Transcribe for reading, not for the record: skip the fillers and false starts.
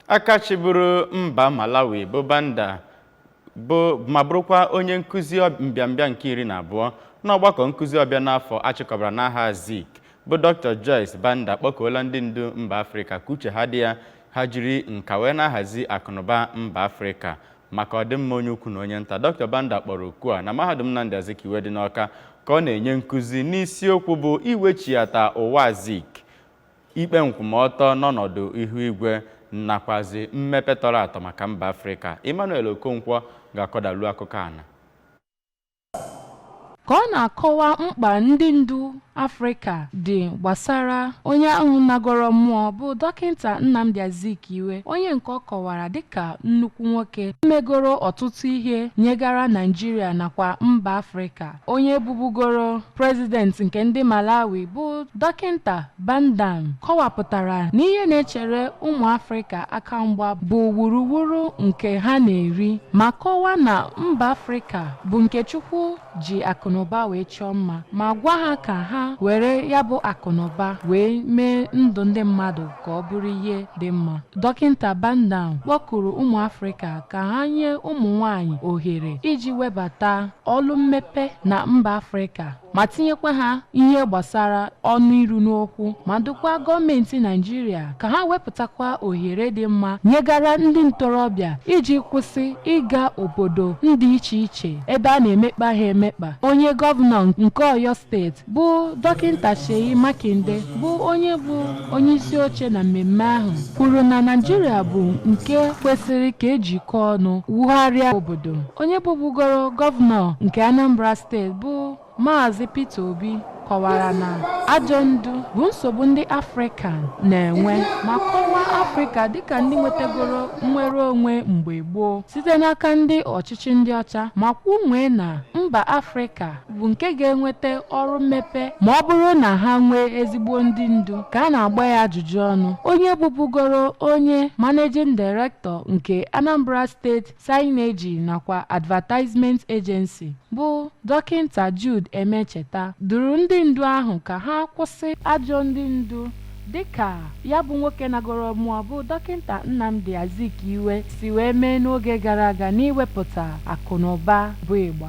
aka chịburu mba Malawi bụ Banda ma bụrụkwa onye nkụzi mbịambịa nke 12 n'ọgbakọ nkụzi ọbịa n'afọ achịkọbara na Hazie bụ Dr. Joyce Banda kpọkuola ndị ndu mba Afrịka ka uche ha dị ya ha jiri nka wee na-ahazi akụnụba mba Afrịka maka ọdịmma onye ukwu na onye nta. Dr. Banda kpọrọ okwu a na mahadum Nnamdi Azikiwe dị n'Awka ka ọ na-enye nkụzi n'isiokwu bụ iwechiata ụwa Azik, ikpe nkwụmọtọ n'ọnọdụ ihu igwe nakwazi mmepe tọrọ atọ maka mba Afrịka. Emmanuel Okonkwo ga-akọdalu akụkọ ana. Ka ọ na-akọwa mkpa ndị ndu Afrịka dị gbasara onye ahụ nagoro mmụọ bụ Dọkịta Nnamdi Azikiwe, onye nke ọ kọwara dịka nnukwu nwoke megoro ọtụtụ ihe nyegara Naịjirịa nakwa mba Afrịka. Onye bụbugoro prezident nke ndị Malawi bụ Dọkịta Banda kọwapụtara na ihe na-echere ụmụ Afrịka aka mgba bụ wuruwuru nke ha na-eri, ma kọwaa na mba Afrịka bụ nke Chukwu ji akụnụba wee chọọ mma, ma gwa ha ka ha were ya bụ akụnụba wee mee ndụ ndị mmadụ ka ọ bụrụ ihe dị mma. Dọkịta Banda kpọkuru ụmụ Afrịka ka ha nye ụmụ nwanyị ohere iji webata ọlụ mmepe na mba Afrịka ma tinyekwa ha ihe gbasara ọnụ iru n'okwu, ma dụkwa gọọmenti Naịjirịa ka ha wepụtakwa ohere dị mma nyegara ndị ntorobịa iji kwụsị ịga obodo ndị iche iche ebe a na-emekpa ha emekpa. Onye gọvanọ nke Ọyọ steeti bụ Dọkịta Seyi Makinde bụ onye isi oche na mmemme ahụ kwuru na Naịjirịa bụ nke kwesịrị ka ejikọ ọnụ wugharịa obodo. Onye bụbugoro gọvanọ nke Anambra steeti bụ Maazị Peter Obi kọwara na ajọ ndu bụ nsogbu ndị Afrịka na-enwe ma kọwaa Afrịka dịka ndị nwetagoro nnwere onwe mgbe gboo site n'aka ndị ọchịchị ndị ọcha, ma kwunwee na mba Afrịka bụ nke ga-enweta ọrụ mmepe ma ọ bụrụ na ha nwee ezigbo ndị ndu. Ka a na-agba ya ajụjụ ọnụ, onye bụbugoro onye Managing Director nke Anambra State Signage nakwa Advertisement Agency bụ Dọkịta Jude Emecheta duru ndị ndu ahụ ka ha kwụsị ajọ ndị ndu dịka ya bụ nwoke nagoro mmụọ bụ Dọkịta Nnamdi Azikiwe si wee mee n'oge gara aga n'iwepụta akụnụba bụ ịgba.